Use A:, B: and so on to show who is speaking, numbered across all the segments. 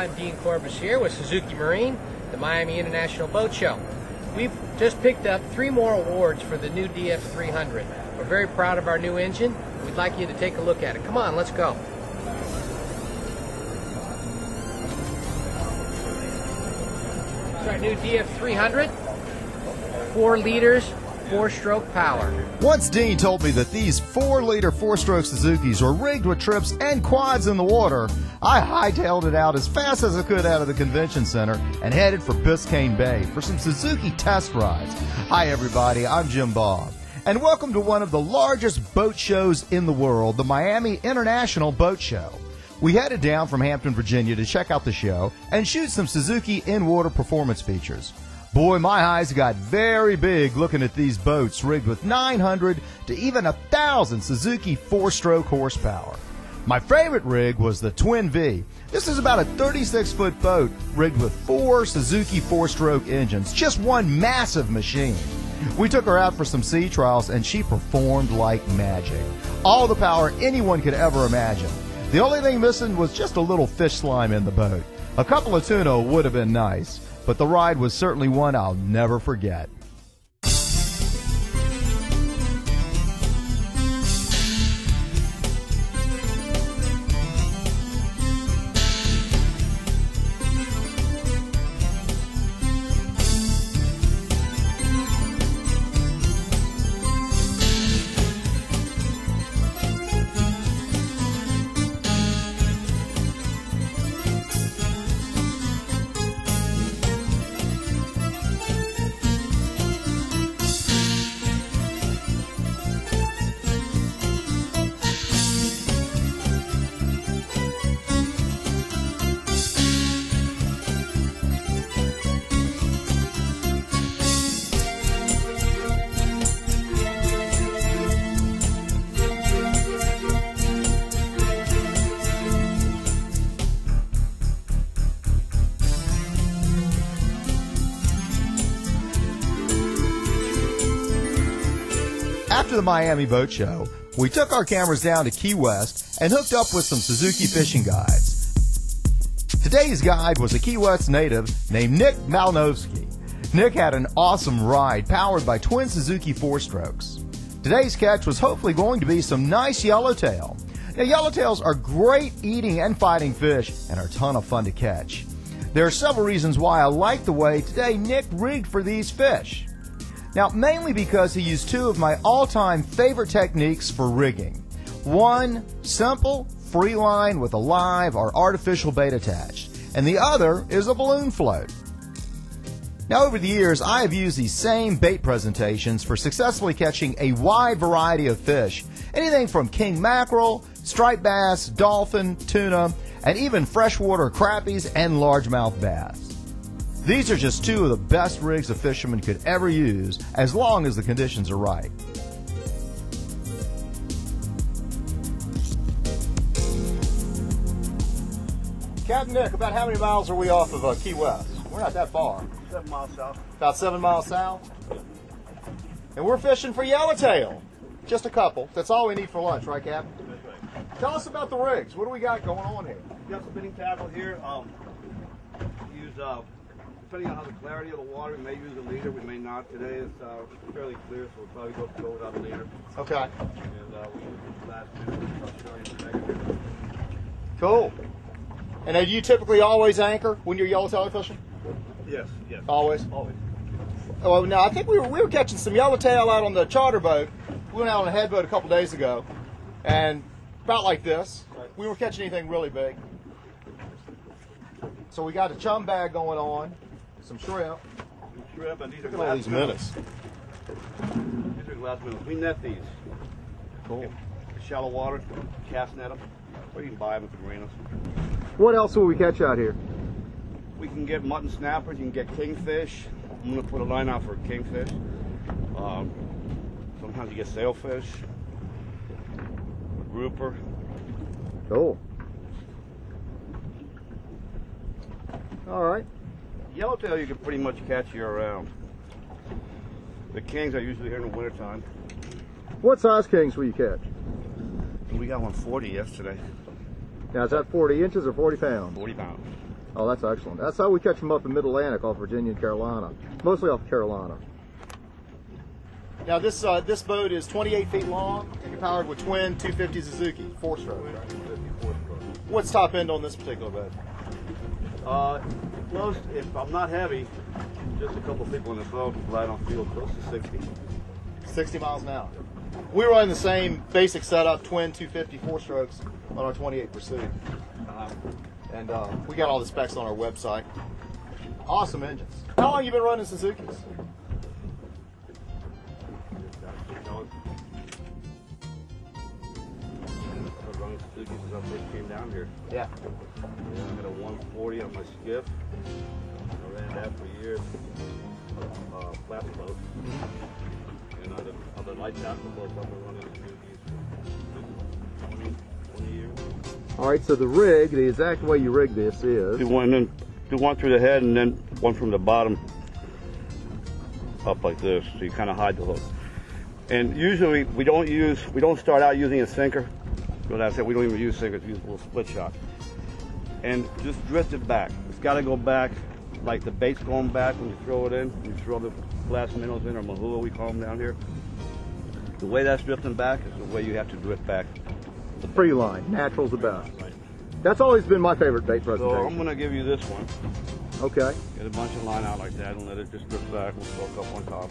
A: I'm Dean Corbus here with Suzuki Marine, the Miami International Boat Show. We've just picked up 3 more awards for the new DF300. We're very proud of our new engine. We'd like you to take a look at it. Come on, let's go. It's our new DF300, 4 liters, 4-stroke power.
B: Once Dean told me that these 4-liter 4-stroke Suzukis were rigged with trips and quads in the water, I hightailed it out as fast as I could out of the convention center and headed for Biscayne Bay for some Suzuki test rides. Hi everybody, I'm Jim Baugh, and welcome to one of the largest boat shows in the world, the Miami International Boat Show. We headed down from Hampton, Virginia to check out the show and shoot some Suzuki in-water performance features. Boy, my eyes got very big looking at these boats rigged with 900 to even 1,000 Suzuki 4-stroke horsepower. My favorite rig was the Twin V. This is about a 36-foot boat rigged with 4 Suzuki 4-stroke engines, just one massive machine. We took her out for some sea trials and she performed like magic. All the power anyone could ever imagine. The only thing missing was just a little fish slime in the boat. A couple of tuna would have been nice, but the ride was certainly one I'll never forget. After the Miami Boat Show, we took our cameras down to Key West and hooked up with some Suzuki fishing guides. Today's guide was a Key West native named Nick Malnowski. Nick had an awesome ride powered by twin Suzuki 4-strokes. Today's catch was hopefully going to be some nice yellowtail. Now, yellowtails are great eating and fighting fish and are a ton of fun to catch. There are several reasons why I like the way today Nick rigged for these fish. Now, mainly because he used 2 of my all-time favorite techniques for rigging. One, simple, free line with a live or artificial bait attached, and the other is a balloon float. Now, over the years, I have used these same bait presentations for successfully catching a wide variety of fish, anything from king mackerel, striped bass, dolphin, tuna, and even freshwater crappies and largemouth bass. These are just 2 of the best rigs a fisherman could ever use, as long as the conditions are right. Captain Nick, about how many miles are we off of Key West? We're not that far.
C: 7 miles south.
B: About 7 miles south? And we're fishing for yellowtail. Just a couple. That's all we need for lunch, right, Captain?
C: That's right.
B: Tell us about the rigs. What do we got going on here?
C: We got spinning tackle here. Use depending on how the clarity of the water, we may use a leader, we may not. Today it's fairly clear, so we'll probably go without a leader.
B: Okay.
C: And we use the last minute.
B: Cool. And do you typically always anchor when you're yellowtail fishing?
C: Yes, yes.
B: Always?
C: Always.
B: Well, now I think we were catching some yellowtail out on the charter boat. We went out on a head boat a couple days ago, and about like this.
C: Right.
B: We were catching anything really big. So we got a chum bag going on, some shrimp.
C: Shrimp, and these are
B: Look at all these minnows.
C: These are glass minnows. We net these.
B: Cool.
C: Shallow water, cast net them, or you can buy them at the marinas.
B: What else will we catch out here?
C: We can get mutton snappers, you can get kingfish. I'm going to put a line out for kingfish. Sometimes you get sailfish, grouper.
B: Cool. All right.
C: Yellowtail you can pretty much catch year-round. The kings are usually here in the wintertime.
B: What size kings will you catch?
C: We got 140 yesterday.
B: Now, is that 40 inches or 40 pounds?
C: 40 pounds.
B: Oh, that's excellent. That's how we catch them up in Mid-Atlantic off Virginia and Carolina, mostly off Carolina. Now this boat is 28 feet long and you're powered with twin 250 Suzuki, 4-stroke. Right?
C: 54 stroke.
B: What's top end on this particular boat?
C: Close, if I'm not heavy, just a couple people in the boat, glide on field, close to 60.
B: 60 miles an hour. We run the same basic setup, twin 250 4-strokes on our 28 Pursuit. And we got all the specs on our website. Awesome engines. How long have you been running Suzuki's?
C: I've run Suzuki since I first came down here.
B: Yeah.
C: Yeah, I got a 140 on my skiff. I ran that for years. Flat boat. And on the light tackle boats, I've been running Suzuki's for 20 years.
B: All right, so the rig, the exact way you rig this is...
C: Do one through the head and then one from the bottom up like this, so you kind of hide the hook. And usually we don't start out using a sinker. But I said we don't even use sinkers, we use a little split shot. And just drift it back. It's got to go back like the bait's going back when you throw it in. You throw the glass minnows in, or mahua we call them down here. The way that's drifting back is the way you have to drift back.
B: The free line, natural's the best. That's always been my favorite bait presentation.
C: So I'm going to give you this one.
B: Okay.
C: Get a bunch of line out like that and let it just drift back. We'll throw a couple on top.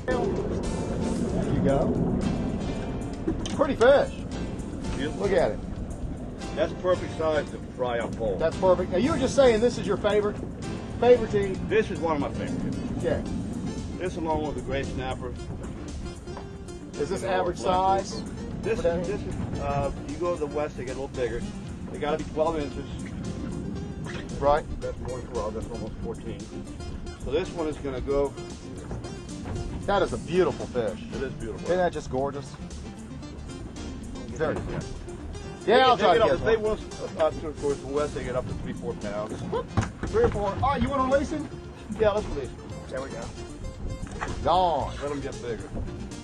B: There you go. Pretty fish. Look at it.
C: That's perfect size to fry on pole.
B: That's perfect. Now you were just saying this is your favorite tea.
C: This is one of my favorites.
B: Yeah.
C: This along with the gray snapper.
B: Is this average size?
C: This is you go to the west, they get a little bigger. They got to be 12 inches.
B: Right.
C: That's more than 12. That's almost 14. So this one is going to go.
B: That is a beautiful fish.
C: It is beautiful.
B: Isn't that just gorgeous? Very good. Yeah, I'll try to get
C: They
B: one.
C: will up towards the west. They get up to 3-4 pounds.
B: 3 or 4. Oh, you want to release him?
C: Yeah, let's release.
B: There we go. Gone.
C: Let them get bigger.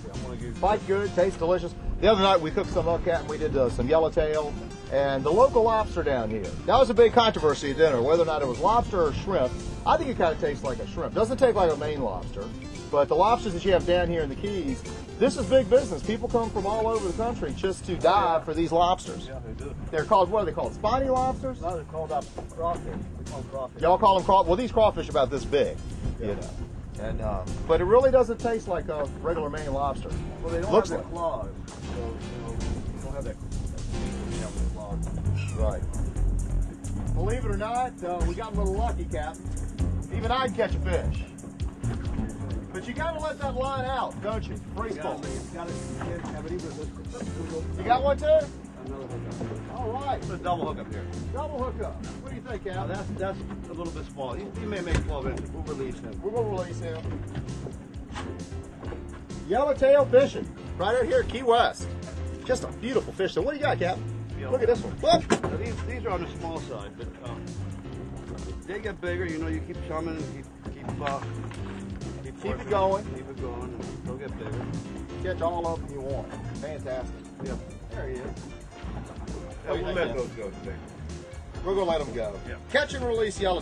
C: Yeah, I'm gonna give
B: Bite good, tastes delicious. The other night we cooked some elk-cat and we did some yellowtail and the local lobster down here. That was a big controversy at dinner, whether or not it was lobster or shrimp. I think it kind of tastes like a shrimp. Doesn't taste like a Maine lobster, but the lobsters that you have down here in the Keys, this is big business. People come from all over the country just to dive for these lobsters.
C: Yeah, they do.
B: They're called, what are they called, spiny lobsters?
C: No, they're called crawfish. We call them crawfish.
B: Y'all call them crawfish? Well, these crawfish are about this big, you know. And, but it really doesn't taste like a regular Maine lobster.
C: Well, they don't
B: Looks
C: have
B: like
C: their claws, so you don't have that. You have the claws.
B: Right. Believe it or not, we got a little lucky, Cap. Even I'd catch a fish. But you gotta let that line out, don't you? Free spool. You got one too?
C: Another hookup.
B: All right.
C: Put a double hook up here.
B: Double hookup. What do you think, Cap?
C: Now that's a little bit small. He may make 12 inches. We'll release him.
B: We're gonna release him. Yellowtail fishing, right out here at Key West. Just a beautiful fish. So what do you got, Cap? Look at this one. Whoop.
C: Now these are on the small side, but they get bigger. You know, you keep chumming and keep
B: Keep it going.
C: Keep it going, and they'll get bigger.
B: Catch all of them you want. Fantastic.
C: Yeah.
B: There he is.
C: Yeah, we'll let those go today.
B: We're gonna let them go.
C: Yeah.
B: Catch and release yellowtail.